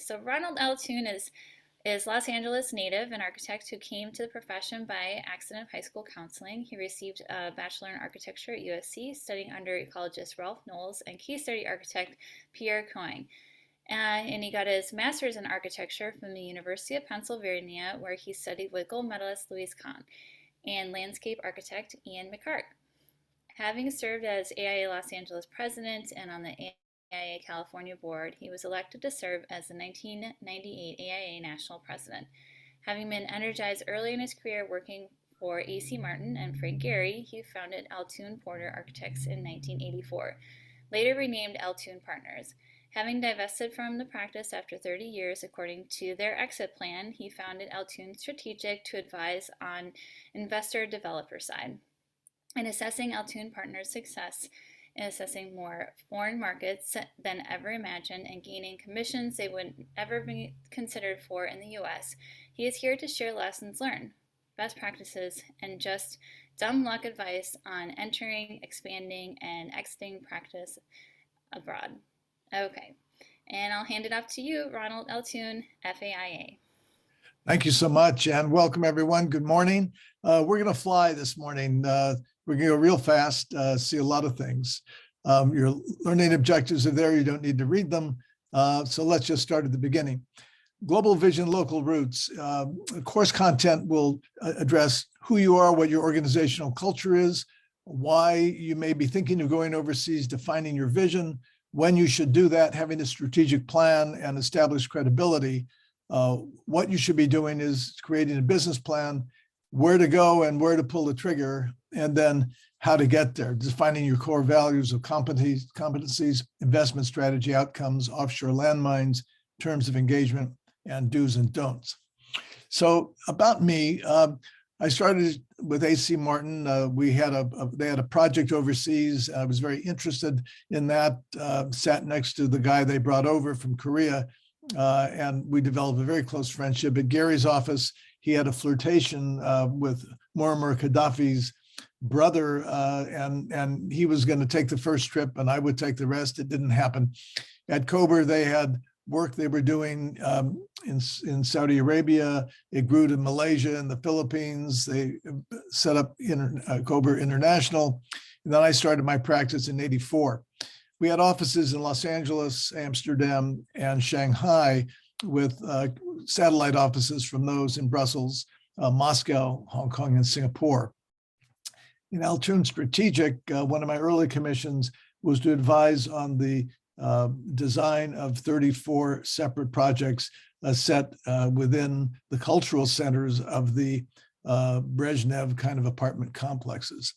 So Ronald L. Toon is Los Angeles native, an architect who came to the profession by accident of high school counseling. He received a bachelor in architecture at USC, studying under ecologist Ralph Knowles and case study architect Pierre Coing. And he got his master's in architecture from the University of Pennsylvania, where he studied with gold medalist Louise Kahn and landscape architect Ian McHarg. Having served as AIA Los Angeles president and on the AIA California board, he was elected to serve as the 1998 AIA national president. Having been energized early in his career working for A.C. Martin and Frank Gehry, he founded L. Toon Porter Architects in 1984, later renamed L. Toon Partners. Having divested from the practice after 30 years, according to their exit plan, he founded L. Toon Strategic to advise on investor-developer side. In assessing L. Toon Partners' success in assessing more foreign markets than ever imagined and gaining commissions they would ever be considered for in the U.S., he is here to share lessons learned, best practices, and just dumb luck advice on entering, expanding, and exiting practice abroad. Okay, and I'll hand it off to you, Ronald L. Toon, FAIA. Thank you so much, and welcome everyone. Good morning. We're going to fly this morning. We're going to go real fast, see a lot of things. Your learning objectives are there. You don't need to read them. So let's just start at the beginning. Global vision, local roots. Course content will address who you are, what your organizational culture is, why you may be thinking of going overseas, defining your vision, when you should do that, having a strategic plan and establish credibility. What you should be doing is creating a business plan, where to go and where to pull the trigger, and then how to get there, defining your core values of competencies, investment strategy, outcomes, offshore landmines, terms of engagement, and do's and don'ts. So about me, I started with A.C. Martin. They had a project overseas. I was very interested in that, sat next to the guy they brought over from Korea, and we developed a very close friendship. At Gary's office, he had a flirtation with Muammar Gaddafi's brother, and he was going to take the first trip and I would take the rest. It didn't happen. At Kober, they had work they were doing in Saudi Arabia. It grew to Malaysia and the Philippines. They set up Kober International. And then I started my practice in '84. We had offices in Los Angeles, Amsterdam, and Shanghai, with satellite offices from those in Brussels, Moscow, Hong Kong, and Singapore. In L. Toon Strategic, one of my early commissions was to advise on the design of 34 separate projects set within the cultural centers of the Brezhnev kind of apartment complexes.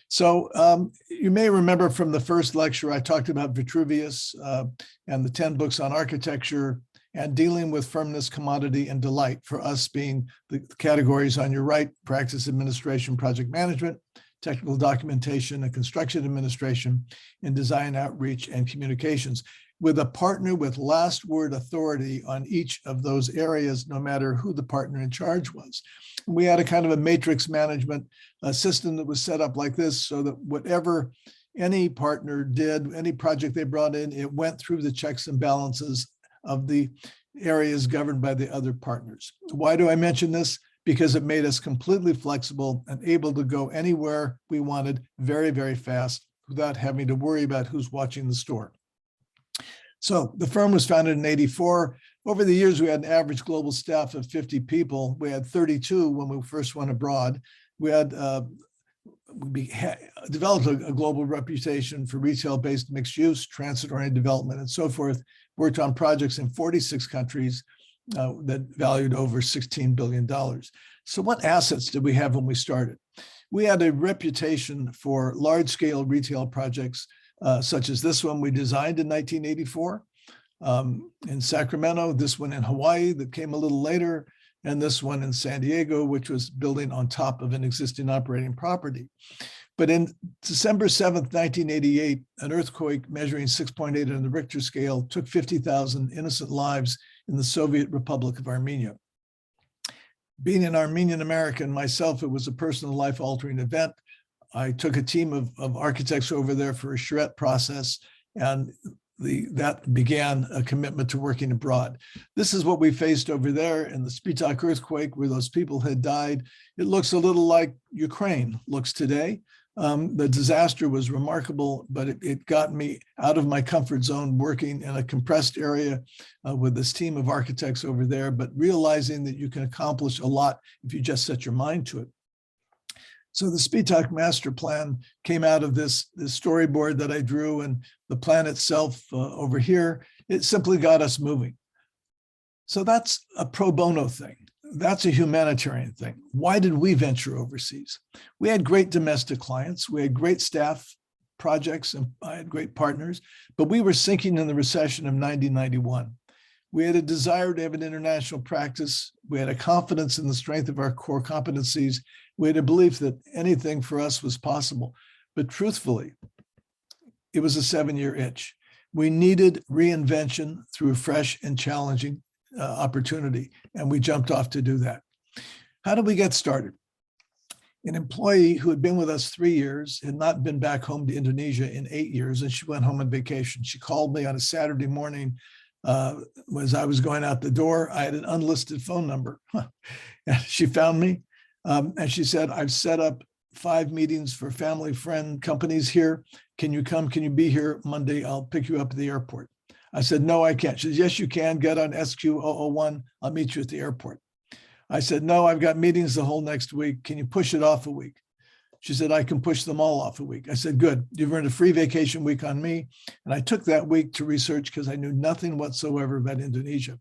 So you may remember from the first lecture, I talked about Vitruvius and the 10 books on architecture and dealing with firmness, commodity, and delight, for us being the categories on your right: practice administration, project management, technical documentation and construction administration, and design outreach and communications, with a partner with last word authority on each of those areas, no matter who the partner in charge was. We had a kind of a matrix management system that was set up like this, so that whatever any partner did, any project they brought in, it went through the checks and balances of the areas governed by the other partners. Why do I mention this? Because it made us completely flexible and able to go anywhere we wanted very, very fast without having to worry about who's watching the store. So the firm was founded in '84. Over the years, we had an average global staff of 50 people. We had 32 when we first went abroad. We had developed a global reputation for retail-based mixed use, transit-oriented development, and so forth. Worked on projects in 46 countries that valued over $16 billion. So what assets did we have when we started? We had a reputation for large-scale retail projects, such as this one we designed in 1984 in Sacramento, this one in Hawaii that came a little later, and this one in San Diego, which was building on top of an existing operating property. But in December 7th, 1988, an earthquake measuring 6.8 on the Richter scale took 50,000 innocent lives in the Soviet Republic of Armenia. Being an Armenian American myself, it was a personal life-altering event. I took a team of architects over there for a charrette process, and that began a commitment to working abroad. This is what we faced over there in the Spitak earthquake, where those people had died. It looks a little like Ukraine looks today. The disaster was remarkable, but it got me out of my comfort zone, working in a compressed area with this team of architects over there, but realizing that you can accomplish a lot if you just set your mind to it. So the Spitak master plan came out of this storyboard that I drew, and the plan itself over here. It simply got us moving. So that's a pro bono thing. That's a humanitarian thing. Why did we venture overseas? We had great domestic clients. We had great staff projects, and I had great partners, but we were sinking in the recession of 1991. We had a desire to have an international practice. We had a confidence in the strength of our core competencies. We had a belief that anything for us was possible. But truthfully, it was a 7-year itch. We needed reinvention through a fresh and challenging opportunity, and we jumped off to do that. How did we get started? An employee who had been with us 3 years had not been back home to Indonesia in 8 years, and she went home on vacation. She called me on a Saturday morning as I was going out the door. I had an unlisted phone number. She found me, and she said, I've set up 5 meetings for family, friend companies here. Can you come? Can you be here Monday? I'll pick you up at the airport. I said, no, I can't. She said, yes, you can. Get on SQ001. I'll meet you at the airport. I said, no, I've got meetings the whole next week. Can you push it off a week? She said, I can push them all off a week. I said, good. You've earned a free vacation week on me. And I took that week to research because I knew nothing whatsoever about Indonesia.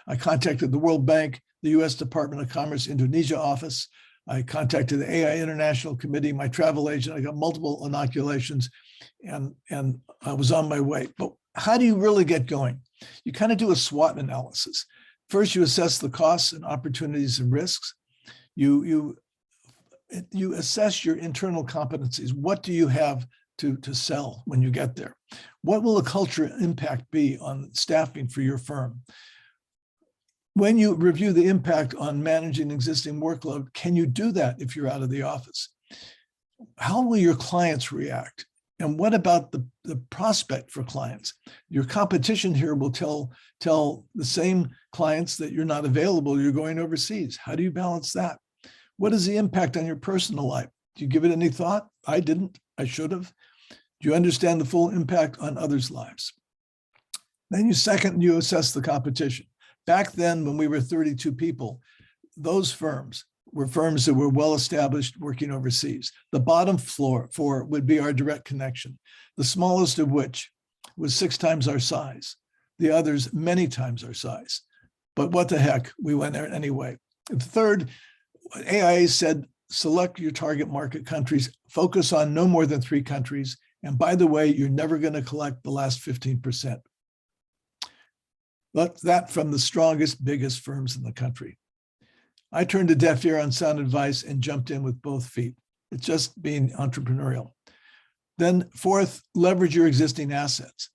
I contacted the World Bank, the U.S. Department of Commerce Indonesia office. I contacted the AI International Committee, my travel agent. I got multiple inoculations, and I was on my way. But how do you really get going? You kind of do a SWOT analysis. First, you assess the costs and opportunities and risks. You assess your internal competencies. What do you have to sell when you get there? What will the culture impact be on staffing for your firm? When you review the impact on managing existing workload, can you do that if you're out of the office? How will your clients react? And what about the prospect for clients? Your competition here will tell the same clients that you're not available, you're going overseas. How do you balance that? What is the impact on your personal life? Do you give it any thought? I didn't. I should have. Do you understand the full impact on others' lives? Then you assess the competition. Back then, when we were 32 people, those firms were firms that were well-established working overseas. The bottom four would be our direct connection, the smallest of which was 6 times our size, the others many times our size. But what the heck, we went there anyway. And third, AIA said, select your target market countries, focus on no more than 3 countries. And by the way, you're never going to collect the last 15%. But that from the strongest, biggest firms in the country. I turned a deaf ear on sound advice and jumped in with both feet. It's just being entrepreneurial. Then fourth, leverage your existing assets.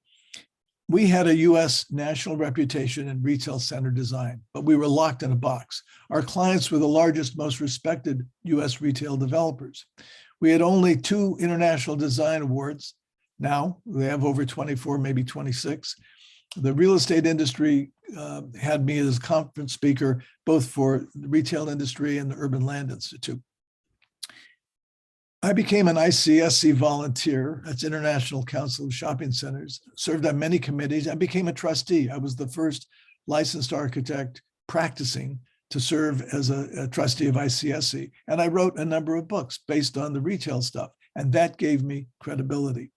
We had a US national reputation in retail center design, but we were locked in a box. Our clients were the largest, most respected US retail developers. We had only 2 international design awards. Now we have over 24, maybe 26. The real estate industry had me as conference speaker, both for the retail industry and the Urban Land Institute. I became an ICSC volunteer, that's International Council of Shopping Centers, served on many committees. I became a trustee. I was the first licensed architect practicing to serve as a trustee of ICSC. And I wrote a number of books based on the retail stuff, and that gave me credibility.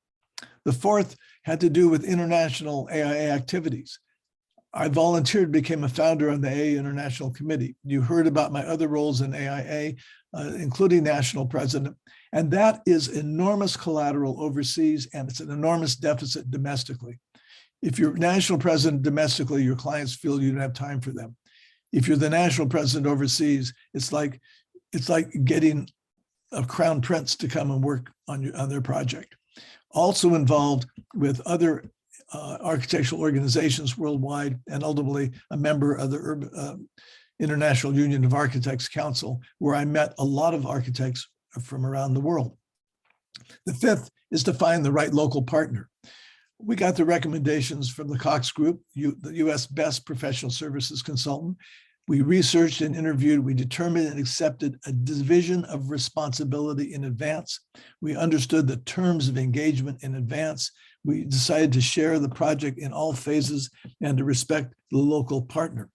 The fourth had to do with international AIA activities. I volunteered, became a founder on the AIA International Committee. You heard about my other roles in AIA, including national president. And that is enormous collateral overseas, and it's an enormous deficit domestically. If you're national president domestically, your clients feel you don't have time for them. If you're the national president overseas, it's like getting a crown prince to come and work on their project. Also involved with other architectural organizations worldwide, and ultimately a member of the International Union of Architects Council, where I met a lot of architects from around the world. The fifth is to find the right local partner. We got the recommendations from the Cox Group, the U.S. Best Professional Services Consultant. We researched and interviewed. We determined and accepted a division of responsibility in advance. We understood the terms of engagement in advance. We decided to share the project in all phases and to respect the local partner.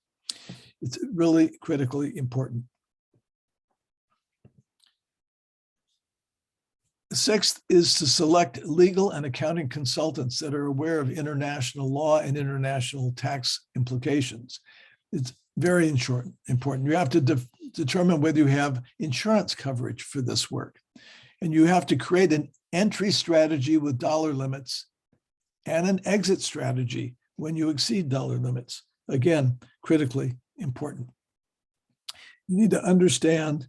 It's really critically important. Sixth is to select legal and accounting consultants that are aware of international law and international tax implications. It's very important. You have to determine whether you have insurance coverage for this work. And you have to create an entry strategy with dollar limits and an exit strategy when you exceed dollar limits. Again, critically important. You need to understand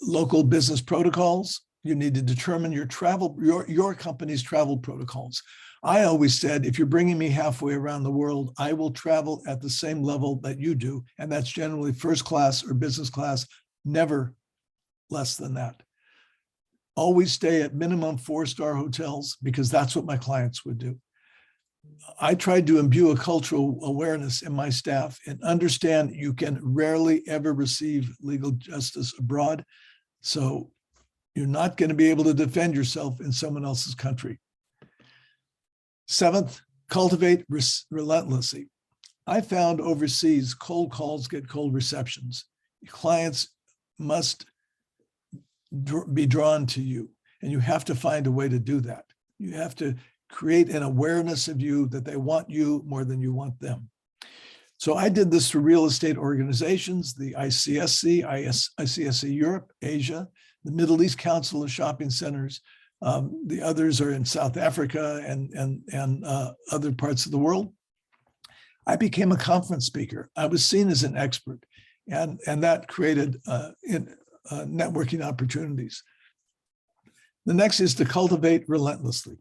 local business protocols. You need to determine your company's travel protocols. I always said, if you're bringing me halfway around the world, I will travel at the same level that you do. And that's generally first class or business class, never less than that. Always stay at minimum 4-star hotels because that's what my clients would do. I tried to imbue a cultural awareness in my staff and understand you can rarely ever receive legal justice abroad. So you're not going to be able to defend yourself in someone else's country. Seventh, cultivate relentlessly. I found overseas, cold calls get cold receptions. Clients must be drawn to you, and you have to find a way to do that. You have to create an awareness of you that they want you more than you want them. So I did this for real estate organizations, the ICSC, ICSC Europe, Asia, the Middle East Council of Shopping Centers. The others are in South Africa and other parts of the world. I became a conference speaker. I was seen as an expert, and that created networking opportunities. The next is to cultivate relentlessly.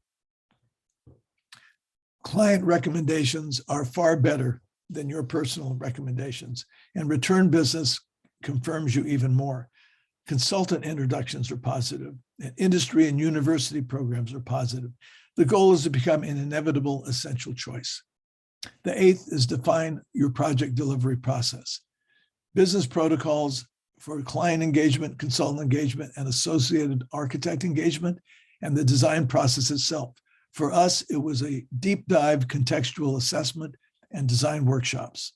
Client recommendations are far better than your personal recommendations, and return business confirms you even more. Consultant introductions are positive, and industry and university programs are positive. The goal is to become an inevitable essential choice. The eighth is define your project delivery process. Business protocols for client engagement, consultant engagement, and associated architect engagement, and the design process itself. For us, it was a deep dive contextual assessment and design workshops,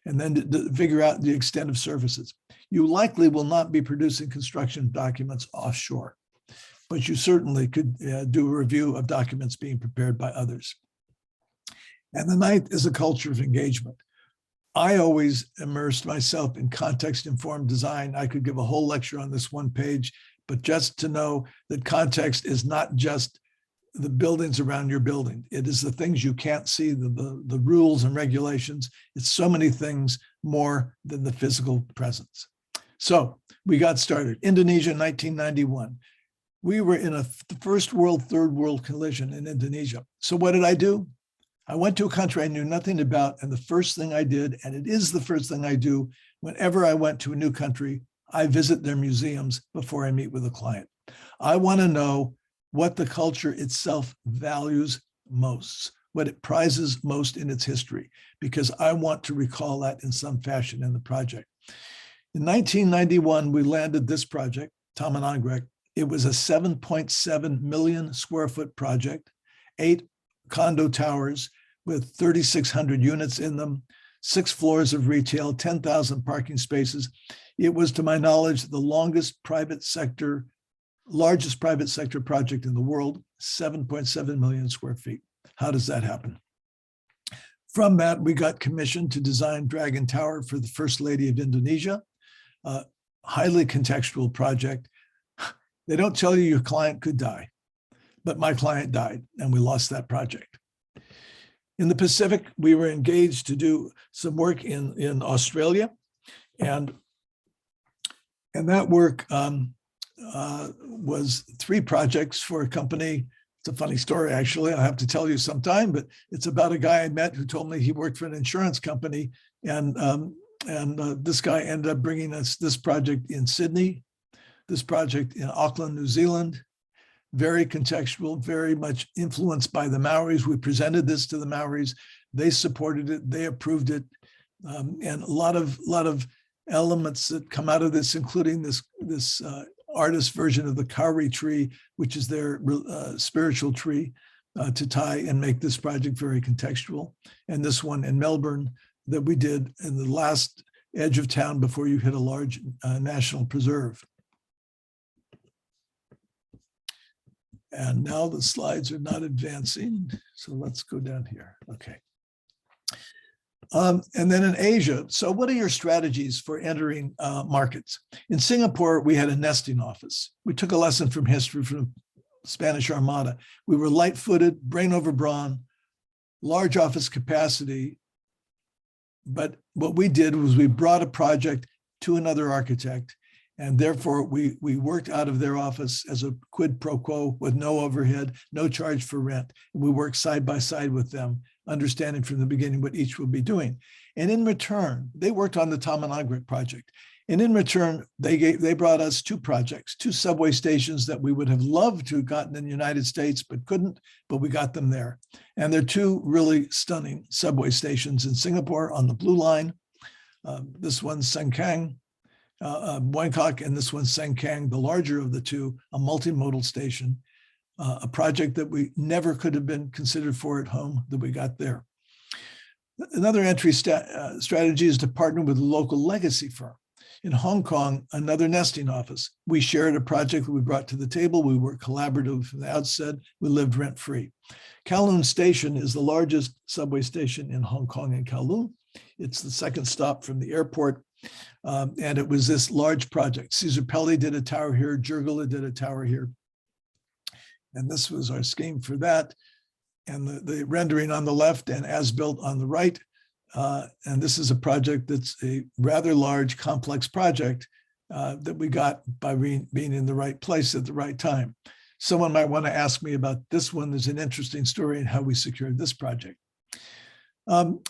and then to figure out the extent of services. You likely will not be producing construction documents offshore, but you certainly could do a review of documents being prepared by others. And the ninth is a culture of engagement. I always immersed myself in context-informed design. I could give a whole lecture on this one page, but just to know that context is not just the buildings around your building. It is the things you can't see, the rules and regulations. It's so many things more than the physical presence. So we got started. Indonesia, 1991. We were in a first world, third world collision in Indonesia. So what did I do? I went to a country I knew nothing about, and the first thing I did, and it is the first thing I do, whenever I went to a new country, I visit their museums before I meet with a client. I want to know what the culture itself values most, what it prizes most in its history, because I want to recall that in some fashion in the project. In 1991, we landed this project, Taman. It was a 7.7 million square foot project, 8 condo towers with 3,600 units in them, 6 floors of retail, 10,000 parking spaces. It was, to my knowledge, the largest private sector project in the world, 7.7 million square feet. How does that happen? From that, we got commissioned to design Dragon Tower for the First Lady of Indonesia, a highly contextual project. They don't tell you your client could die, but my client died and we lost that project. In the Pacific, we were engaged to do some work in Australia, and that work was 3 projects for a company. It's a funny story, actually. I'll have to tell you sometime, but it's about a guy I met who told me he worked for an insurance company, and this guy ended up bringing us this project in Sydney, this project in Auckland, New Zealand, very contextual, very much influenced by the Maoris. We presented this to the Maoris. They supported it. They approved it. And a lot of elements that come out of this, including this artist version of the kauri tree, which is their spiritual tree, to tie and make this project very contextual. And this one in Melbourne that we did in the last edge of town before you hit a large national preserve. And now the slides are not advancing. So let's go down here. Okay. And then in Asia, so what are your strategies for entering markets? In Singapore, we had a nesting office. We took a lesson from history from the Spanish Armada. We were light-footed, brain over brawn, large office capacity. But what we did was we brought a project to another architect, and therefore we worked out of their office as a quid pro quo with no overhead, no charge for rent. We worked side by side with them, understanding from the beginning what each would be doing. And in return, they worked on the Tamanagrit project. And in return, they brought us two projects, two subway stations that we would have loved to have gotten in the United States, but couldn't, but we got them there. And they're two really stunning subway stations in Singapore on the Blue Line. This one's Sengkang, Bangkok, and this one's Sengkang, the larger of the two, a multimodal station, a project that we never could have been considered for at home that we got there. Another entry strategy is to partner with a local legacy firm. In Hong Kong, another nesting office. We shared a project that we brought to the table. We were collaborative from the outset. We lived rent-free. Kowloon Station is the largest subway station in Hong Kong and Kowloon. It's the second stop from the airport. And it was this large project. Caesar Pelli did a tower here. Jurgala did a tower here. And this was our scheme for that. And the rendering on the left and as-built on the right. And this is a project that's a rather large, complex project that we got by being in the right place at the right time. Someone might want to ask me about this one. There's an interesting story in how we secured this project.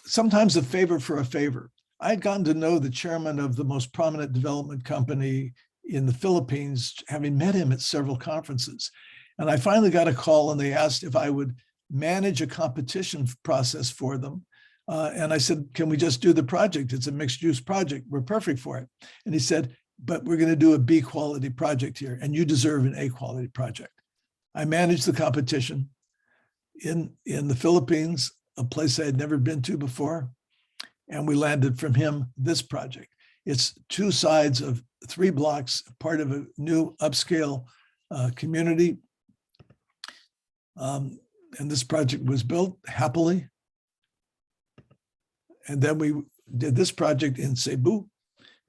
Sometimes a favor for a favor. I'd gotten to know the chairman of the most prominent development company in the Philippines, having met him at several conferences. And I finally got a call and they asked if I would manage a competition process for them. And I said, can we just do the project? It's a mixed use project. We're perfect for it. And he said, but we're going to do a B quality project here and you deserve an A quality project. I managed the competition in the Philippines, a place I had never been to before. And we landed from him this project. It's two sides of 3 blocks, part of a new upscale community. And this project was built happily. And then we did this project in Cebu,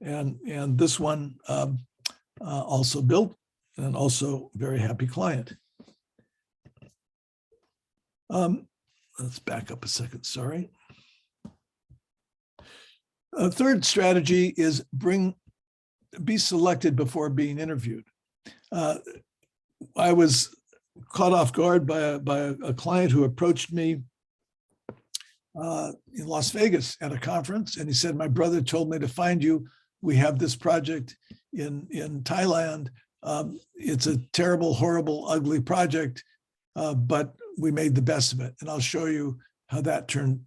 and this one also built, and also very happy client. Let's back up a second, sorry. A third strategy is be selected before being interviewed. I was caught off guard by a client who approached me in Las Vegas at a conference. And he said, my brother told me to find you. We have this project in Thailand. It's a terrible, horrible, ugly project, but we made the best of it. And I'll show you how that turned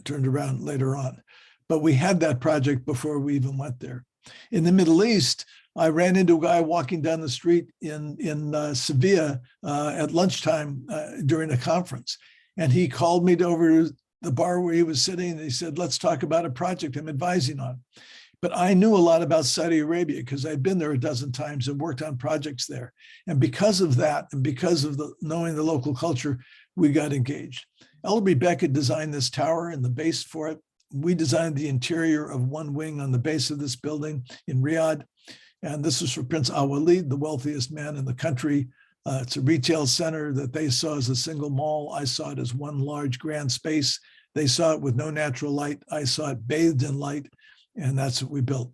around later on. But we had that project before we even went there. In the Middle East, I ran into a guy walking down the street in Sevilla at lunchtime during a conference. And he called me over to the bar where he was sitting, and he said, let's talk about a project I'm advising on. But I knew a lot about Saudi Arabia because I'd been there a dozen times and worked on projects there. And because of that, and because of knowing the local culture, we got engaged. Ellery Beckett designed this tower and the base for it. We designed the interior of one wing on the base of this building in Riyadh. And this was for Prince Al-Walid, the wealthiest man in the country. It's a retail center that they saw as a single mall. I saw it as one large grand space. They saw it with no natural light. I saw it bathed in light, and that's what we built.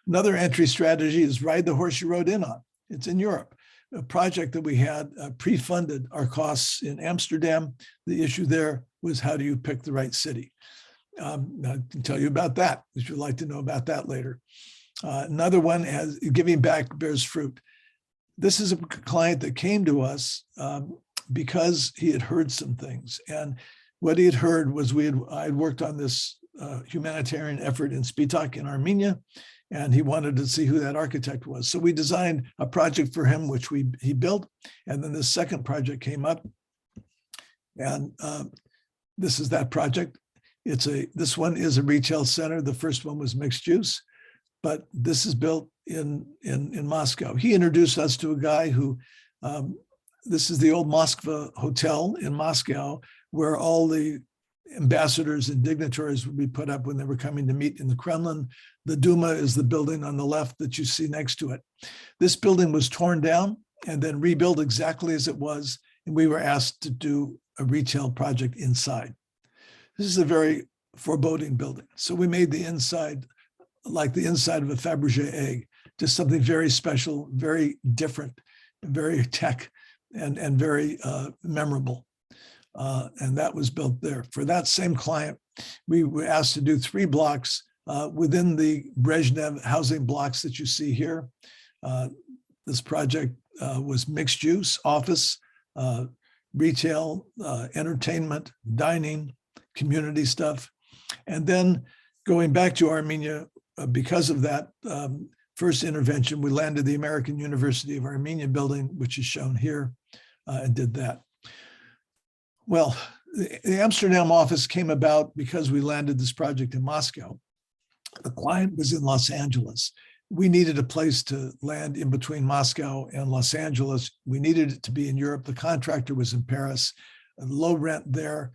Another entry strategy is ride the horse you rode in on. It's in Europe. A project that we had pre-funded our costs in Amsterdam. The issue there was how do you pick the right city? I can tell you about that if you'd like to know about that later. Another one has giving back bears fruit. This is a client that came to us because he had heard some things. And what he had heard was I had worked on this humanitarian effort in Spitak in Armenia, and he wanted to see who that architect was. So we designed a project for him, which he built. And then the second project came up. And this is that project. This one is a retail center. The first one was mixed use, but this is built in Moscow. He introduced us to a guy who, this is the old Moskva Hotel in Moscow, where all the ambassadors and dignitaries would be put up when they were coming to meet in the Kremlin. The Duma is the building on the left that you see next to it. This building was torn down and then rebuilt exactly as it was, and we were asked to do a retail project inside. This is a very foreboding building. So we made the inside like the inside of a Fabergé egg, just something very special, very different, very tech, and very memorable. And that was built there. For that same client, we were asked to do 3 blocks within the Brezhnev housing blocks that you see here. This project was mixed use, office, retail, entertainment, dining, community stuff. And then going back to Armenia, because of that first intervention, we landed the American University of Armenia building, which is shown here, and did that. Well, the Amsterdam office came about because we landed this project in Moscow. The client was in Los Angeles. We needed a place to land in between Moscow and Los Angeles. We needed it to be in Europe. The contractor was in Paris, low rent there,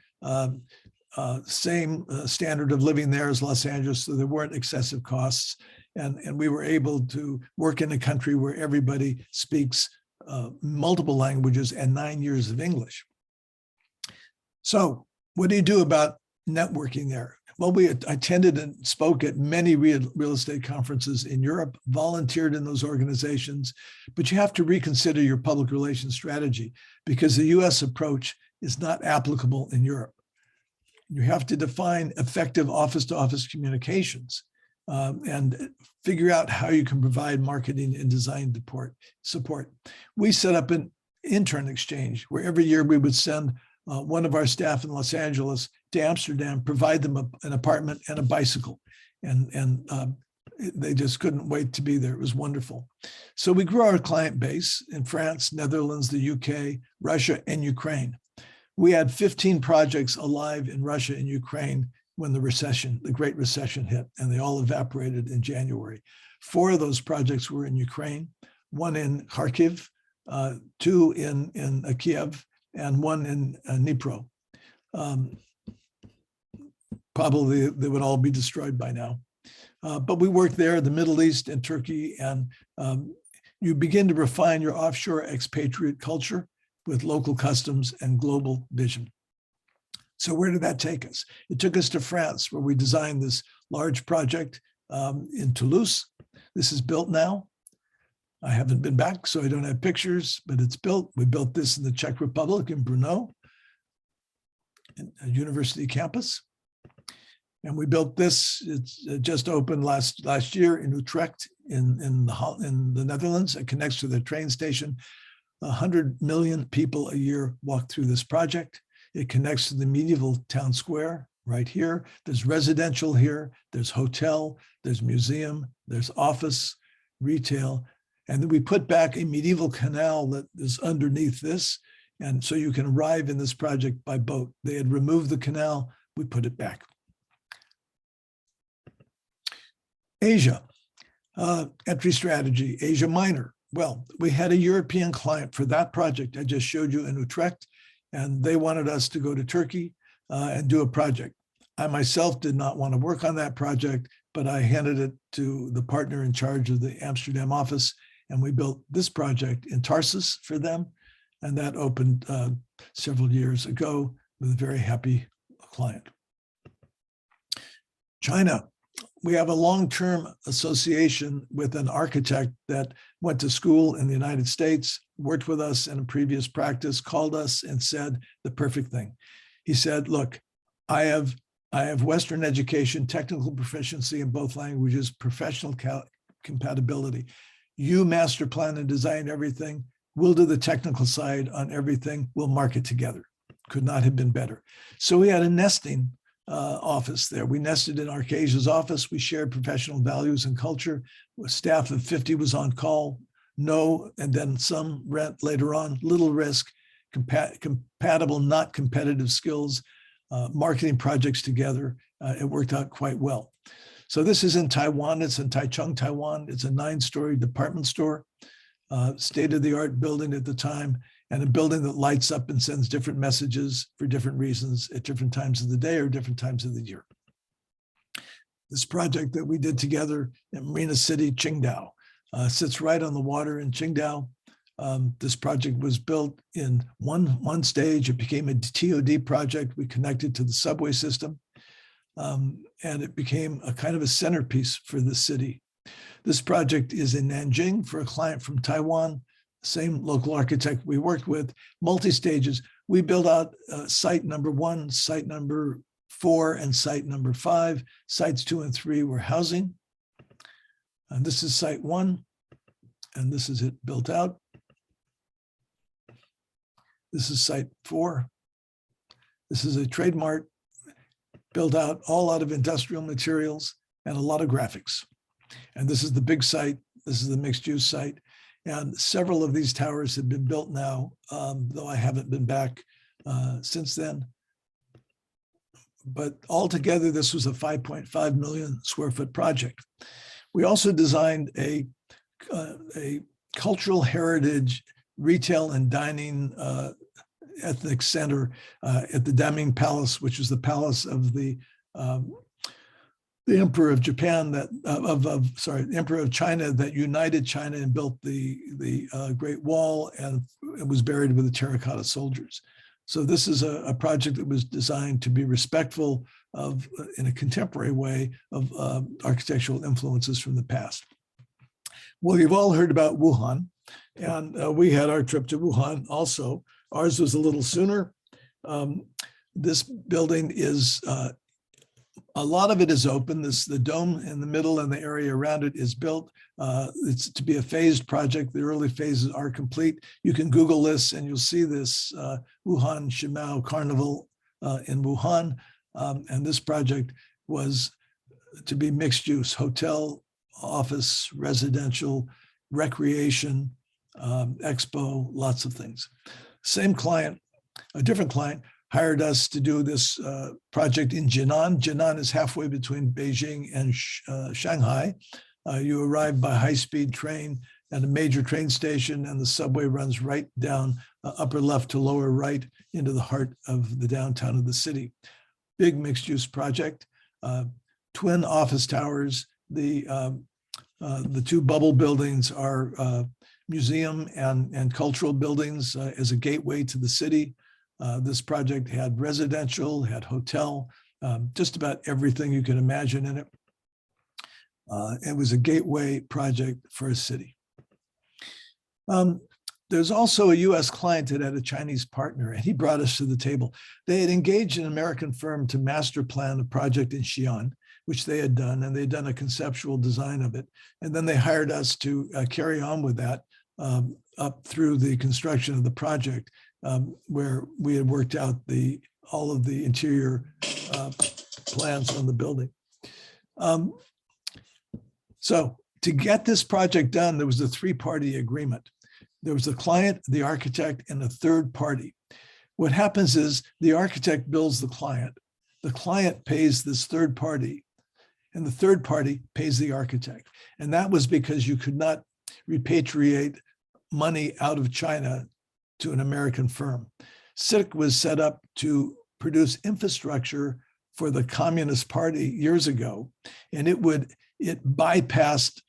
same standard of living there as Los Angeles, so there weren't excessive costs. And we were able to work in a country where everybody speaks multiple languages and 9 years of English. So what do you do about networking there? Well, I attended and spoke at many real estate conferences in Europe, volunteered in those organizations, but you have to reconsider your public relations strategy because the US approach is not applicable in Europe. You have to define effective office-to-office communications and figure out how you can provide marketing and design support. We set up an intern exchange where every year we would send one of our staff in Los Angeles to Amsterdam, provide them an apartment and a bicycle. And they just couldn't wait to be there. It was wonderful. So we grew our client base in France, Netherlands, the UK, Russia, and Ukraine. We had 15 projects alive in Russia and Ukraine when the Great Recession hit, and they all evaporated in January. 4 of those projects were in Ukraine, 1 in Kharkiv, 2 in Kiev, and 1 in Dnipro. Probably they would all be destroyed by now. But we worked there, the Middle East and Turkey, and you begin to refine your offshore expatriate culture with local customs and global vision. So where did that take us? It took us to France, where we designed this large project in Toulouse. This is built now. I haven't been back, so I don't have pictures, but it's built. We built this in the Czech Republic in Brno, a university campus. And we built this, it's just opened last year in Utrecht in the Netherlands. It connects to the train station. 100 million people a year walk through this project. It connects to the medieval town square right here. There's residential here, there's hotel, there's museum, there's office, retail. And then we put back a medieval canal that is underneath this. And so you can arrive in this project by boat. They had removed the canal, we put it back. Asia, entry strategy, Asia Minor. Well, we had a European client for that project I just showed you in Utrecht, and they wanted us to go to Turkey and do a project. I myself did not want to work on that project, but I handed it to the partner in charge of the Amsterdam office, and we built this project in Tarsus for them, and that opened several years ago with a very happy client. China. We have a long-term association with an architect that went to school in the United States, worked with us in a previous practice, called us and said the perfect thing. He said, look, I have Western education, technical proficiency in both languages, professional compatibility. You master plan and design everything. We'll do the technical side on everything. We'll mark it together. Could not have been better. So we had a nesting office there. We nested in Arcasia's office. We shared professional values and culture. A staff of 50 was on call. No, and then some rent later on. Little risk, compatible, not competitive skills, marketing projects together. It worked out quite well. So this is in Taiwan. It's in Taichung, Taiwan. It's a 9-story department store, state-of-the-art building at the time, and a building that lights up and sends different messages for different reasons at different times of the day or different times of the year. This project that we did together in Marina City, Qingdao, sits right on the water in Qingdao. This project was built in one stage. It became a TOD project. We connected to the subway system. And it became a kind of a centerpiece for the city. This project is in Nanjing for a client from Taiwan, same local architect we worked with, multi-stages. We built out site number 1, site number 4, and site number 5. Sites 2 and 3 were housing. And this is site 1, and this is it built out. This is site 4. This is a trade mart built out all out of industrial materials and a lot of graphics. And this is the big site. This is the mixed use site. And several of these towers have been built now, though I haven't been back since then. But altogether, this was a 5.5 million square foot project. We also designed a cultural heritage retail and dining ethnic center at the Daming Palace, which is the palace of the Emperor of Japan, the Emperor of China that united China and built the Great Wall, and it was buried with the terracotta soldiers. So this is a project that was designed to be respectful of, in a contemporary way, of architectural influences from the past. Well, you've all heard about Wuhan, and we had our trip to Wuhan also. Ours was a little sooner. This building is, a lot of it is open. The dome in the middle and the area around it is built. It's to be a phased project. The early phases are complete. You can Google this and you'll see this Wuhan Shimao Carnival in Wuhan. And this project was to be mixed use, hotel, office, residential, recreation, expo, lots of things. Same client, a different client, hired us to do this project in Jinan. Jinan is halfway between Beijing and Shanghai. You arrive by high-speed train at a major train station, and the subway runs right down upper left to lower right into the heart of the downtown of the city. Big mixed-use project, twin office towers. The 2 bubble buildings are museum and cultural buildings as a gateway to the city. This project had residential, had hotel, just about everything you can imagine in it. It was a gateway project for a city. There's also a US client that had a Chinese partner, and he brought us to the table. They had engaged an American firm to master plan a project in Xi'an, which they had done, and they'd done a conceptual design of it. And then they hired us to carry on with that up through the construction of the project, where we had worked out all of the interior plans on the building. So to get this project done, there was a 3-party agreement. There was the client, the architect, and a third party. What happens is the architect bills the client pays this third party, and the third party pays the architect. And that was because you could not repatriate money out of China to an American firm. CITIC was set up to produce infrastructure for the Communist Party years ago, and it bypassed,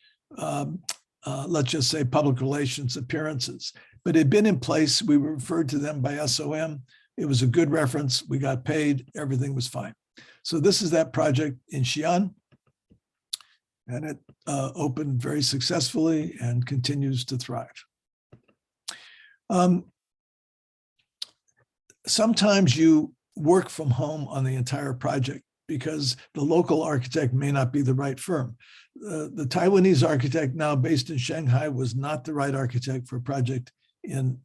let's just say, public relations appearances. But it had been in place. We were referred to them by SOM. It was a good reference. We got paid. Everything was fine. So this is that project in Xi'an, and it opened very successfully and continues to thrive. Sometimes you work from home on the entire project because the local architect may not be the right firm. the Taiwanese architect, now based in Shanghai, was not the right architect for a project in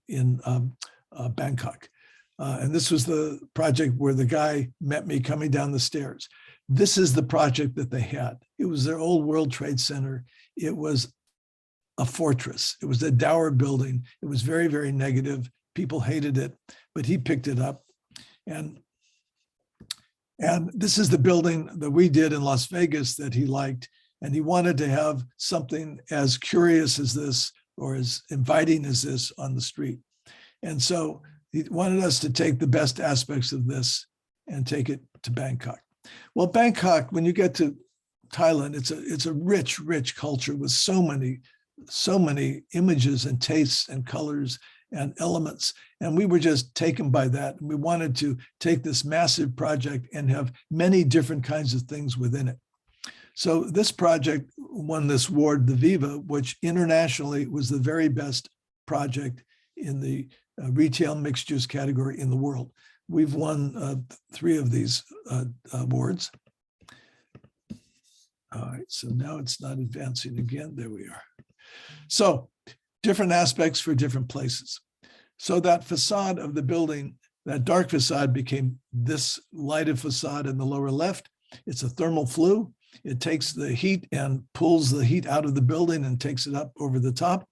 Bangkok. And this was the project where the guy met me coming down the stairs. This is the project that they had. It was their old World Trade Center. It was a fortress. It was a dour building. It was very, very negative. People hated it, but he picked it up. And this is the building that we did in Las Vegas that he liked. And he wanted to have something as curious as this or as inviting as this on the street. And so he wanted us to take the best aspects of this and take it to Bangkok. Well, Bangkok, when you get to Thailand, it's a rich, rich culture with so many images and tastes and colors and elements. And we were just taken by that. And we wanted to take this massive project and have many different kinds of things within it. So this project won this award, the Viva, which internationally was the very best project in the retail mixed use category in the world. We've won 3 of these awards. All right, so now it's not advancing again. There we are. So different aspects for different places. So that facade of the building, that dark facade became this lighted facade in the lower left. It's a thermal flue. It takes the heat and pulls the heat out of the building and takes it up over the top.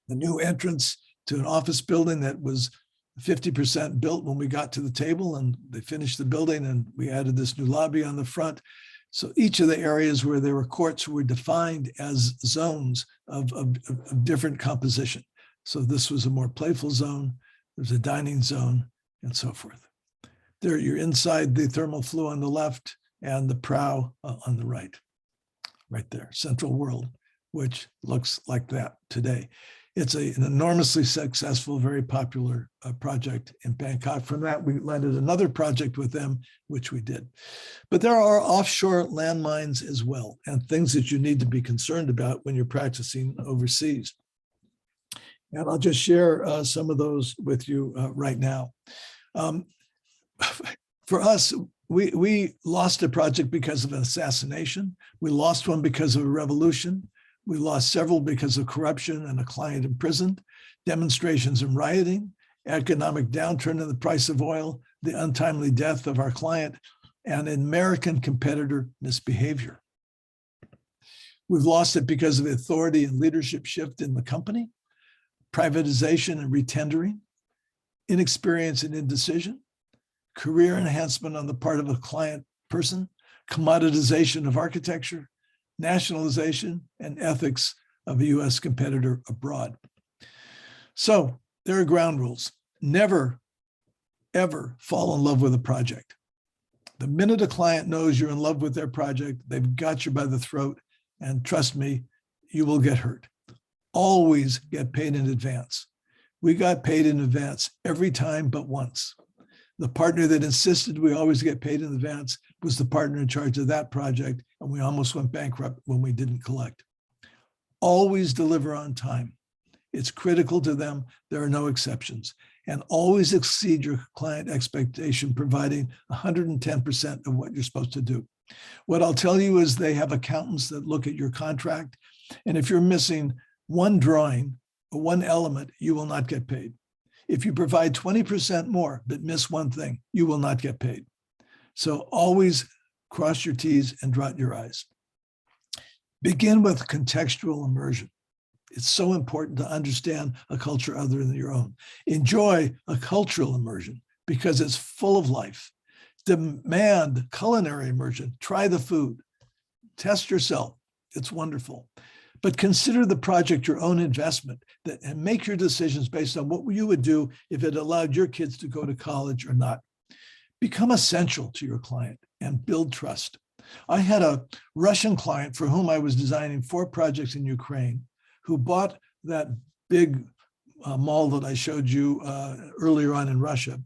The new entrance to an office building that was 50% built when we got to the table, and they finished the building, and we added this new lobby on the front. So each of the areas where there were courts were defined as zones of different composition. So this was a more playful zone. There's a dining zone and so forth. There you're inside the thermal flue on the left and the prow on the right there, Central World, which looks like that today. It's an enormously successful, very popular project in Bangkok. From that, we landed another project with them, which we did. But there are offshore landmines as well, and things that you need to be concerned about when you're practicing overseas. And I'll just share some of those with you right now. For us, we lost a project because of an assassination. We lost one because of a revolution. We lost several because of corruption and a client imprisoned, demonstrations and rioting, economic downturn in the price of oil, the untimely death of our client, and American competitor misbehavior. We've lost it because of authority and leadership shift in the company, privatization and retendering, inexperience and indecision, career enhancement on the part of a client person, commoditization of architecture, nationalization, and ethics of a U.S. competitor abroad. So there are ground rules. Never, ever fall in love with a project. The minute a client knows you're in love with their project, they've got you by the throat, and trust me, you will get hurt. Always get paid in advance. We got paid in advance every time but once. The partner that insisted we always get paid in advance was the partner in charge of that project, and we almost went bankrupt when we didn't collect. Always deliver on time. It's critical to them. There are no exceptions. And always exceed your client expectation, providing 110% of what you're supposed to do. What I'll tell you is they have accountants that look at your contract, and if you're missing one drawing or one element, you will not get paid. If you provide 20% more but miss one thing, you will not get paid. So always cross your T's and dot your I's. Begin with contextual immersion. It's so important to understand a culture other than your own. Enjoy a cultural immersion because it's full of life. Demand culinary immersion. Try the food. Test yourself. It's wonderful. But consider the project your own investment and make your decisions based on what you would do if it allowed your kids to go to college or not. Become essential to your client and build trust. I had a Russian client for whom I was designing 4 projects in Ukraine who bought that big mall that I showed you earlier on in Russia.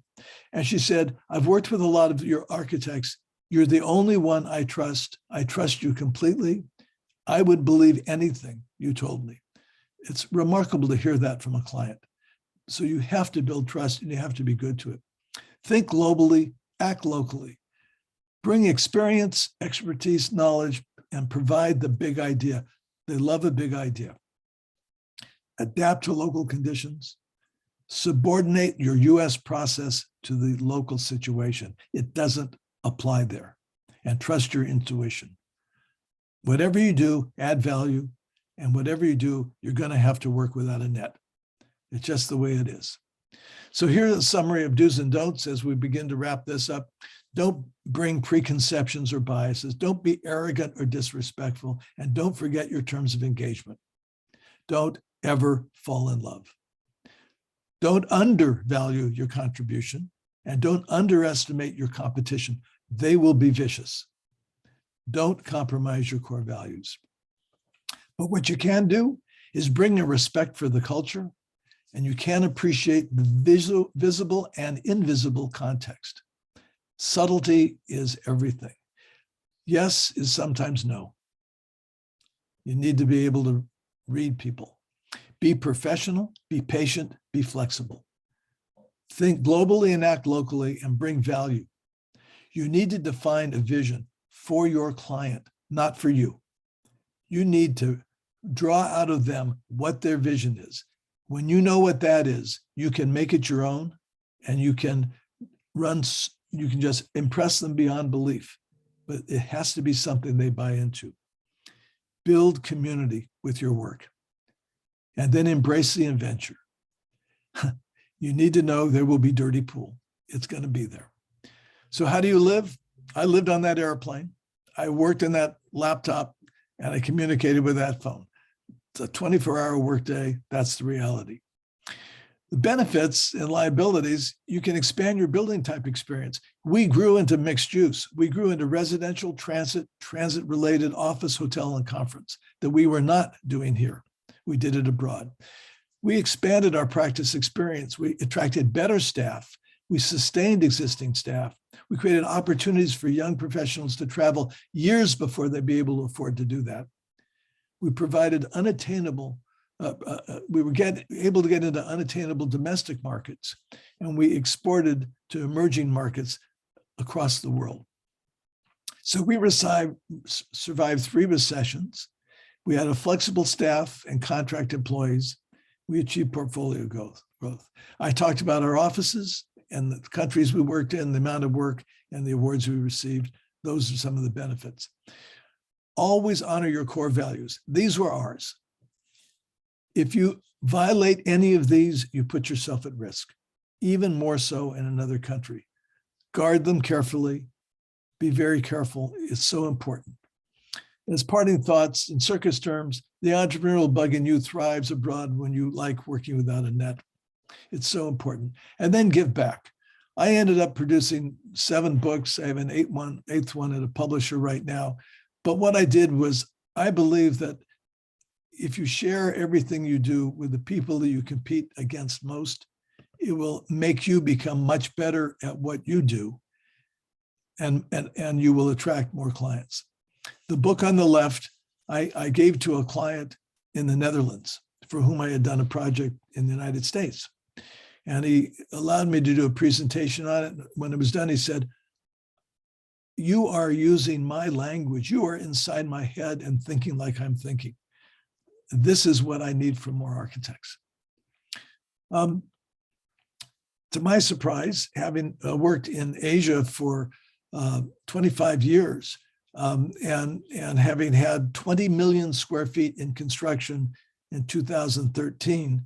And she said, I've worked with a lot of your architects. You're the only one I trust. I trust you completely. I would believe anything you told me. It's remarkable to hear that from a client. So you have to build trust and you have to be good to it. Think globally, act locally. Bring experience, expertise, knowledge, and provide the big idea. They love a big idea. Adapt to local conditions. Subordinate your US process to the local situation. It doesn't apply there. And trust your intuition. Whatever you do, add value. And whatever you do, you're going to have to work without a net. It's just the way it is. So here's a summary of do's and don'ts as we begin to wrap this up. Don't bring preconceptions or biases. Don't be arrogant or disrespectful. And don't forget your terms of engagement. Don't ever fall in love. Don't undervalue your contribution and don't underestimate your competition. They will be vicious. Don't compromise your core values. But what you can do is bring a respect for the culture, and you can appreciate the visible and invisible context. Subtlety is everything. Yes is sometimes no. You need to be able to read people. Be professional, be patient, be flexible. Think globally and act locally and bring value. You need to define a vision for your client, not for you. You need to draw out of them what their vision is. When you know what that is, you can make it your own and you can just impress them beyond belief, but it has to be something they buy into. Build community with your work and then embrace the adventure. You need to know there will be dirty pool. It's going to be there. So how do you live? I lived on that airplane. I worked in that laptop and I communicated with that phone. It's a 24-hour workday. That's the reality. The benefits and liabilities, you can expand your building type experience. We grew into mixed use. We grew into residential, transit-related office, hotel, and conference that we were not doing here. We did it abroad. We expanded our practice experience. We attracted better staff. We sustained existing staff. We created opportunities for young professionals to travel years before they'd be able to afford to do that. We provided we were able to get into unattainable domestic markets, and we exported to emerging markets across the world. So we survived 3 recessions. We had a flexible staff and contract employees. We achieved portfolio growth. I talked about our offices and the countries we worked in, the amount of work and the awards we received. Those are some of the benefits. Always honor your core values. These were ours. If you violate any of these, you put yourself at risk, even more so in another country. Guard them carefully. Be very careful. It's so important. As parting thoughts, in circus terms, the entrepreneurial bug in you thrives abroad when you like working without a net. It's so important. And then give back. I ended up producing 7 books. I have an eighth one at a publisher right now. But what I did was, I believe that if you share everything you do with the people that you compete against most, it will make you become much better at what you do, and you will attract more clients. The book on the left, I gave to a client in the Netherlands for whom I had done a project in the United States. And he allowed me to do a presentation on it. When it was done, he said, "You are using my language. You are inside my head and thinking like I'm thinking. This is what I need from more architects." To my surprise, having worked in Asia for 25 years and having had 20 million square feet in construction in 2013,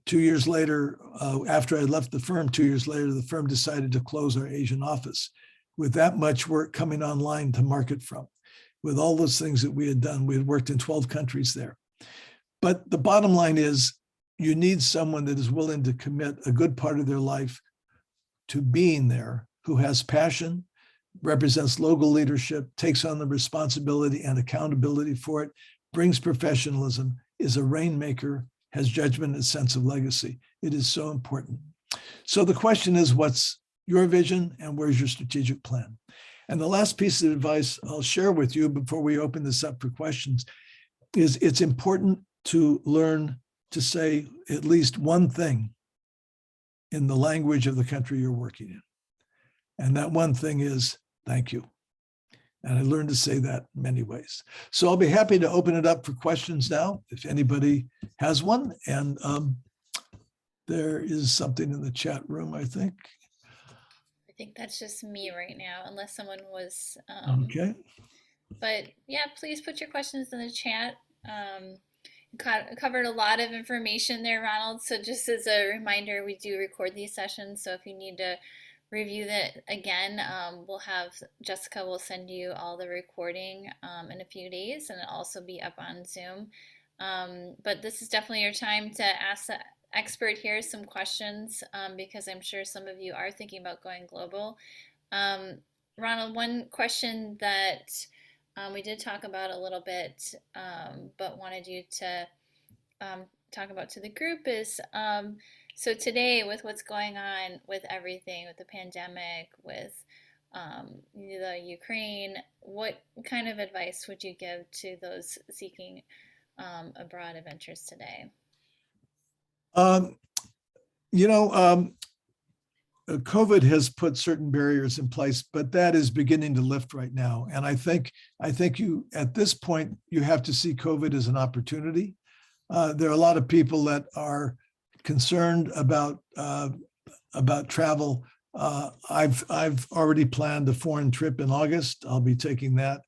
2 years later, after I left the firm, 2 years later, the firm decided to close our Asian office with that much work coming online to market from. With all those things that we had done, we had worked in 12 countries there. But the bottom line is, you need someone that is willing to commit a good part of their life to being there, who has passion, represents local leadership, takes on the responsibility and accountability for it, brings professionalism, is a rainmaker, has judgment and sense of legacy. It is so important. So the question is, what's your vision and where's your strategic plan? And the last piece of advice I'll share with you before we open this up for questions is, it's important to learn to say at least one thing in the language of the country you're working in. And that one thing is, thank you. And I learned to say that in many ways. So I'll be happy to open it up for questions now, if anybody has one. And there is something in the chat room, I think. I think that's just me right now, unless someone was. Okay. But yeah, please put your questions in the chat. Covered a lot of information there, Ronald. So just as a reminder, we do record these sessions. So if you need to review that again, we'll have Jessica will send you all the recording in a few days, and it'll also be up on Zoom. But this is definitely your time to ask the expert here some questions because I'm sure some of you are thinking about going global. Ronald, one question that we did talk about a little bit, but wanted you to talk about to the group is so today, with what's going on with everything, with the pandemic, with the Ukraine, what kind of advice would you give to those seeking abroad adventures today? Um, you know, COVID has put certain barriers in place, but that is beginning to lift right now. And I think you at this point you have to see COVID as an opportunity. There are a lot of people that are concerned about travel. I've already planned a foreign trip in August. I'll be taking that.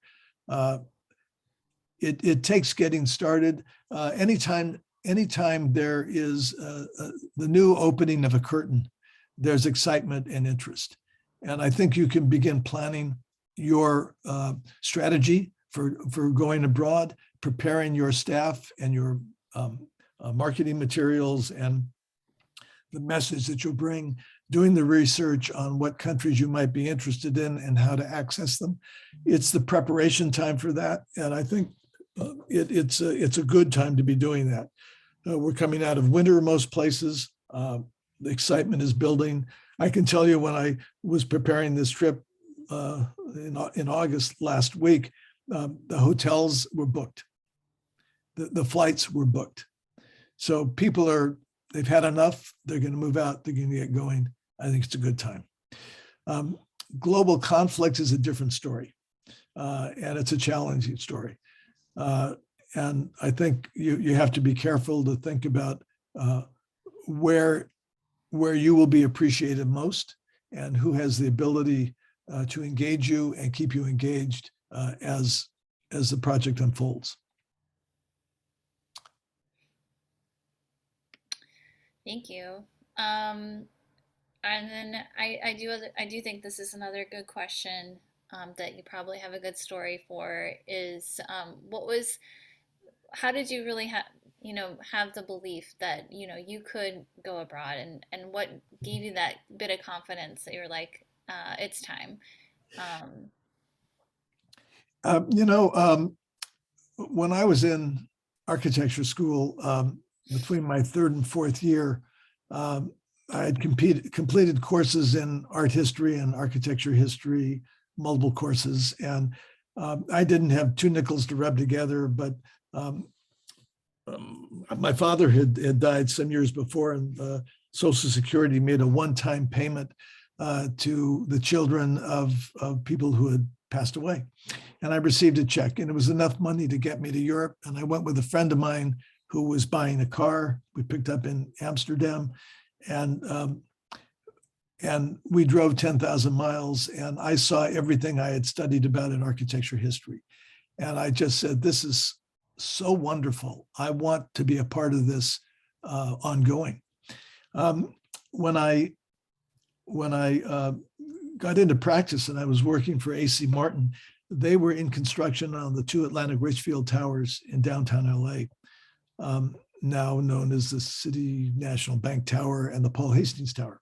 It takes getting started. Anytime there is the new opening of a curtain, there's excitement and interest. And I think you can begin planning your strategy for going abroad, preparing your staff and your marketing materials and the message that you'll bring, doing the research on what countries you might be interested in and how to access them. It's the preparation time for that. And I think it's a good time to be doing that. We're coming out of winter in most places. The excitement is building. I can tell you when I was preparing this trip in August last week, the hotels were booked. The flights were booked. So they've had enough. They're going to move out. They're going to get going. I think it's a good time. Global conflict is a different story, and it's a challenging story. And I think you have to be careful to think about where you will be appreciated most and who has the ability to engage you and keep you engaged as the project unfolds. Thank you. And then I do think this is another good question that you probably have a good story for is how did you really have the belief that you could go abroad, and what gave you that bit of confidence that you're like it's time? When I was in architecture school, between my third and fourth year, I had completed courses in art history and architecture history, multiple courses, and I didn't have two nickels to rub together, but my father had died some years before, and Social Security made a one-time payment to the children of people who had passed away. And I received a check, and it was enough money to get me to Europe. And I went with a friend of mine who was buying a car we picked up in Amsterdam. And we drove 10,000 miles, and I saw everything I had studied about in architecture history. And I just said, this is so wonderful. I want to be a part of this ongoing. When I got into practice and I was working for AC Martin, they were in construction on the two Atlantic Richfield Towers in downtown LA, now known as the City National Bank Tower and the Paul Hastings Tower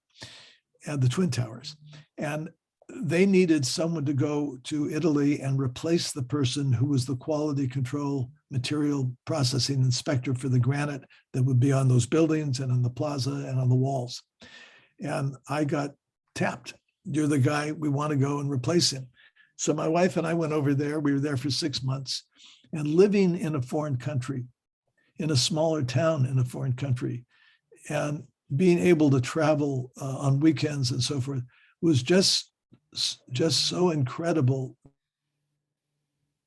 and the Twin Towers. And they needed someone to go to Italy and replace the person who was the quality control material processing inspector for the granite that would be on those buildings and on the plaza and on the walls. And I got tapped. You're the guy, we want to go and replace him. So my wife and I went over there. We were there for 6 months, and living in a foreign country, in a smaller town in a foreign country, and being able to travel on weekends and so forth was just so incredible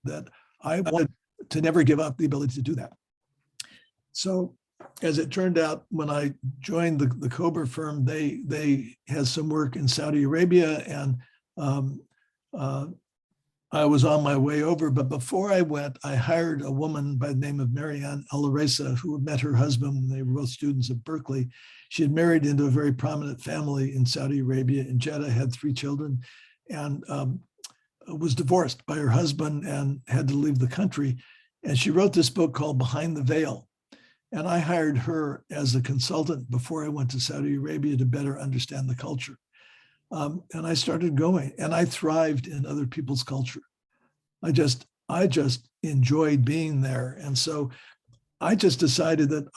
that I wanted to never give up the ability to do that. So as it turned out, when I joined the Cobra firm, they had some work in Saudi Arabia, and I was on my way over. But before I went, I hired a woman by the name of Marianne Alaresa, who had met her husband when they were both students at Berkeley. She had married into a very prominent family in Saudi Arabia, in Jeddah, had 3 children, and was divorced by her husband and had to leave the country. And she wrote this book called Behind the Veil. And I hired her as a consultant before I went to Saudi Arabia to better understand the culture. And I started going, and I thrived in other people's culture. I just enjoyed being there. And so I just decided that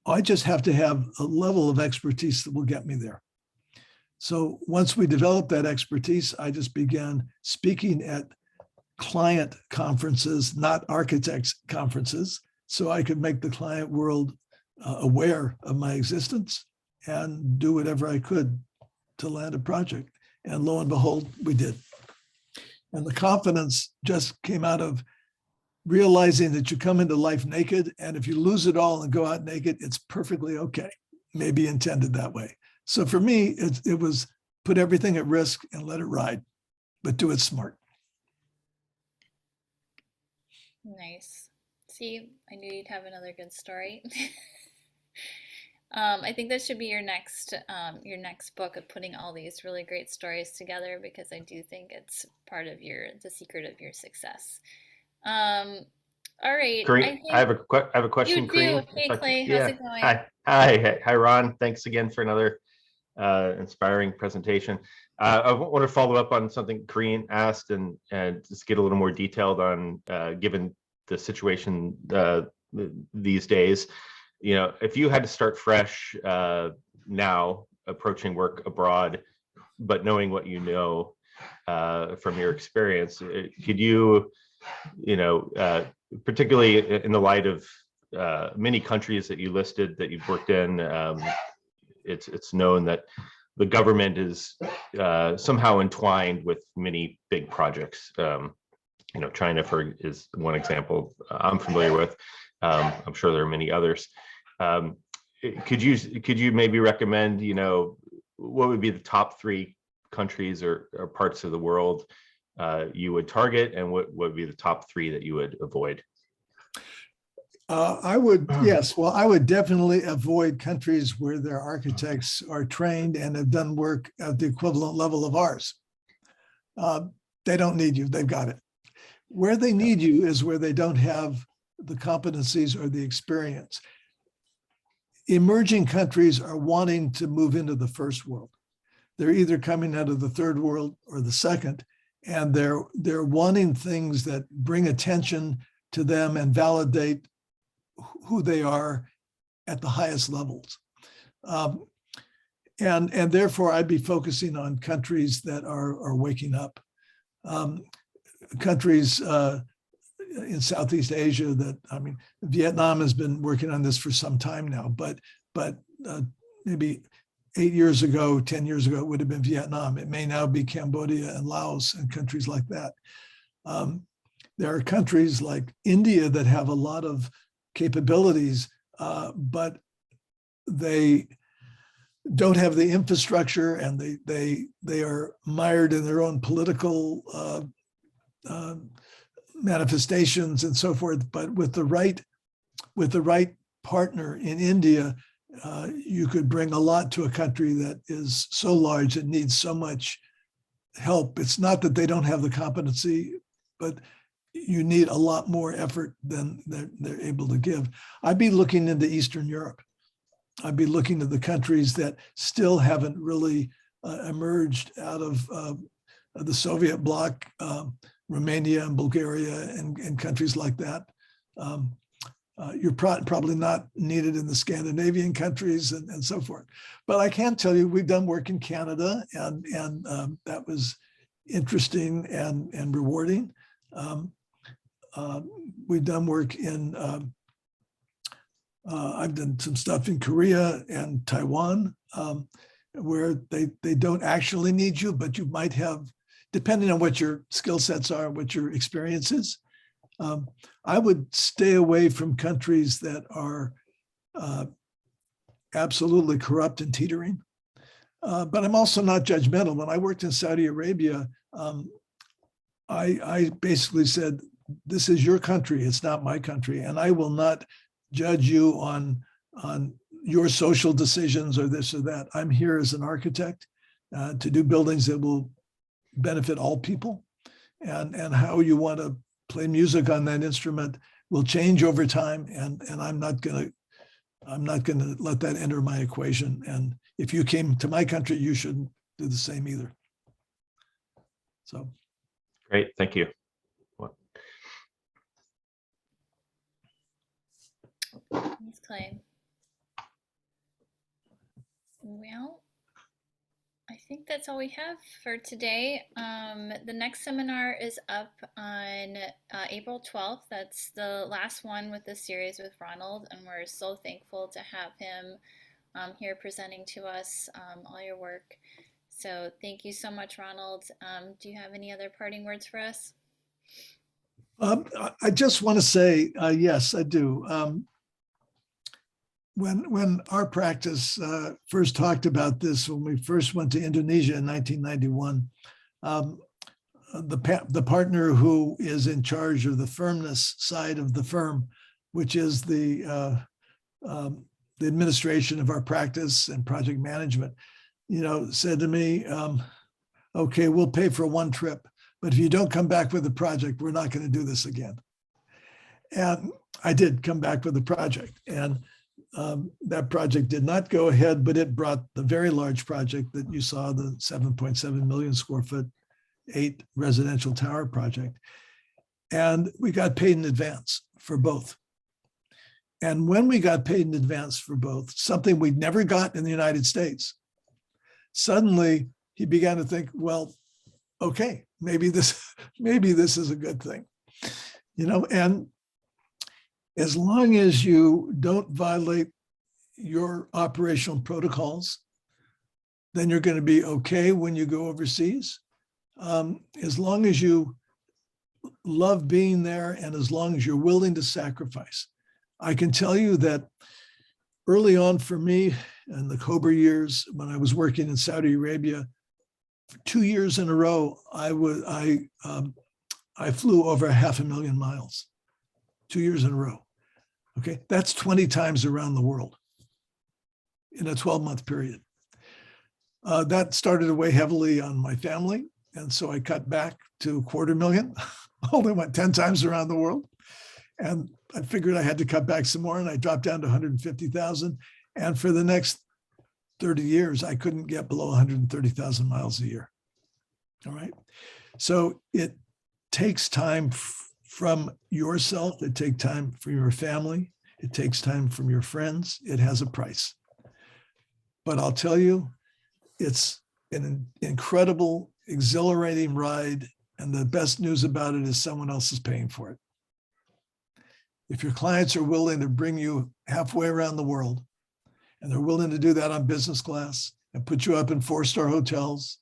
I just have to have a level of expertise that will get me there. So once we developed that expertise, I just began speaking at client conferences, not architects conferences, so I could make the client world aware of my existence and do whatever I could to land a project. And lo and behold, we did. And the confidence just came out of realizing that you come into life naked, and if you lose it all and go out naked, it's perfectly okay, maybe intended that way. So for me, it was put everything at risk and let it ride, but do it smart. Nice. See, I knew you'd have another good story. I think that should be your next book, of putting all these really great stories together, because I do think it's part of the secret of your success. All right. Corinne, I have a question, You do. Corinne. Hey, Clay, how's Yeah. it going? Hi, Ron. Thanks again for another inspiring presentation. I want to follow up on something Corinne asked and just get a little more detailed on, given the situation these days. You know, if you had to start fresh now, approaching work abroad, but knowing what you know from your experience, could you, particularly in the light of many countries that you listed that you've worked in, it's known that the government is somehow entwined with many big projects. China is one example I'm familiar with. I'm sure there are many others. Could you maybe recommend, what would be the top 3 countries or parts of the world you would target, and what would be the top 3 that you would avoid? I would definitely avoid countries where their architects are trained and have done work at the equivalent level of ours. They don't need you, they've got it. Where they need you is where they don't have the competencies or the experience. Emerging countries are wanting to move into the first world. They're either coming out of the third world or the second, and they're wanting things that bring attention to them and validate who they are at the highest levels. And therefore, I'd be focusing on countries that are waking up. Countries in Southeast Asia Vietnam has been working on this for some time now, but maybe 8 years ago, 10 years ago, it would have been Vietnam. It may now be Cambodia and Laos and countries like that. There are countries like India that have a lot of capabilities, but they don't have the infrastructure, and they are mired in their own political manifestations and so forth. But with the right partner in India, you could bring a lot to a country that is so large and needs so much help. It's not that they don't have the competency, but you need a lot more effort than they're able to give. I'd be looking into Eastern Europe. I'd be looking to the countries that still haven't really emerged out of the Soviet bloc, Romania and Bulgaria and countries like that. You're probably not needed in the Scandinavian countries and so forth. But I can tell you, we've done work in Canada, and that was interesting and rewarding. We've done work in, I've done some stuff in Korea and Taiwan, where they don't actually need you, but you might have depending on what your skill sets are, what your experience is, I would stay away from countries that are absolutely corrupt and teetering. But I'm also not judgmental. When I worked in Saudi Arabia, I basically said, this is your country, it's not my country, and I will not judge you on your social decisions or this or that. I'm here as an architect to do buildings that will benefit all people, and how you want to play music on that instrument will change over time, and I'm not gonna let that enter my equation. And if you came to my country, you shouldn't do the same either. So. Great, thank you. Thanks, Clay. Well, I think that's all we have for today. The next seminar is up on April 12th. That's the last one with this series with Ronald, and we're so thankful to have him here presenting to us all your work. So thank you so much, Ronald. Do you have any other parting words for us? I just want to say, yes, I do. When our practice first talked about this, when we first went to Indonesia in 1991, the partner who is in charge of the firmness side of the firm, which is the administration of our practice and project management, said to me, okay, we'll pay for one trip, but if you don't come back with a project, we're not going to do this again. And I did come back with a project, and that project did not go ahead, but it brought the very large project that you saw, the 7.7 million square foot, 8 residential tower project. And we got paid in advance for both. And when we got paid in advance for both, something we'd never got in the United States, suddenly he began to think, well, okay, maybe this is a good thing, and as long as you don't violate your operational protocols, then you're going to be okay when you go overseas. As long as you love being there and as long as you're willing to sacrifice. I can tell you that early on for me in the Cobra years, when I was working in Saudi Arabia, for 2 years in a row, I flew over 500,000 miles, 2 years in a row. Okay, that's 20 times around the world in a 12-month period. That started to weigh heavily on my family, and so I cut back to 250,000. Only went 10 times around the world, and I figured I had to cut back some more, and I dropped down to 150,000. And for the next 30 years, I couldn't get below 130,000 miles a year. All right, so it takes time from yourself, it takes time from your family, it takes time from your friends. It has a price. But I'll tell you, it's an incredible, exhilarating ride, and the best news about it is someone else is paying for it. If your clients are willing to bring you halfway around the world, and they're willing to do that on business class and put you up in 4-star hotels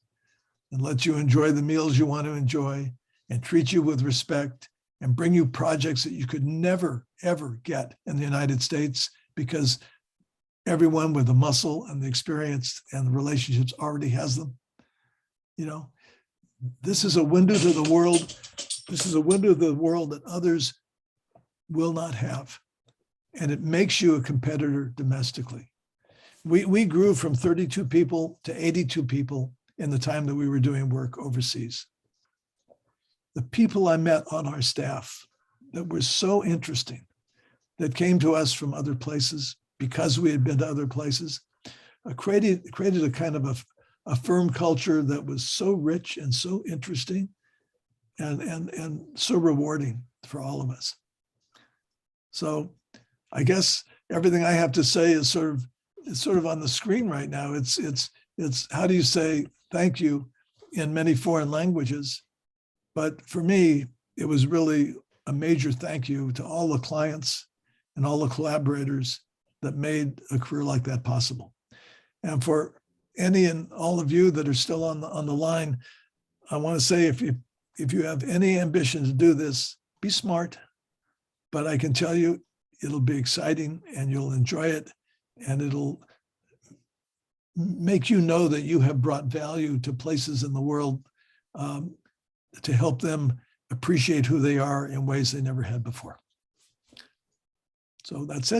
and let you enjoy the meals you want to enjoy and treat you with respect and bring you projects that you could never, ever get in the United States because everyone with the muscle and the experience and the relationships already has them. This is a window to the world. This is a window to the world that others will not have. And it makes you a competitor domestically. We grew from 32 people to 82 people in the time that we were doing work overseas. The people I met on our staff that were so interesting, that came to us from other places because we had been to other places, created a kind of a firm culture that was so rich and so interesting and so rewarding for all of us. So I guess everything I have to say is sort of on the screen right now. It's how do you say thank you in many foreign languages? But for me, it was really a major thank you to all the clients and all the collaborators that made a career like that possible. And for any and all of you that are still on the line, I want to say if you have any ambition to do this, be smart. But I can tell you, it'll be exciting and you'll enjoy it, and it'll make you know that you have brought value to places in the world to help them appreciate who they are in ways they never had before. So that's it.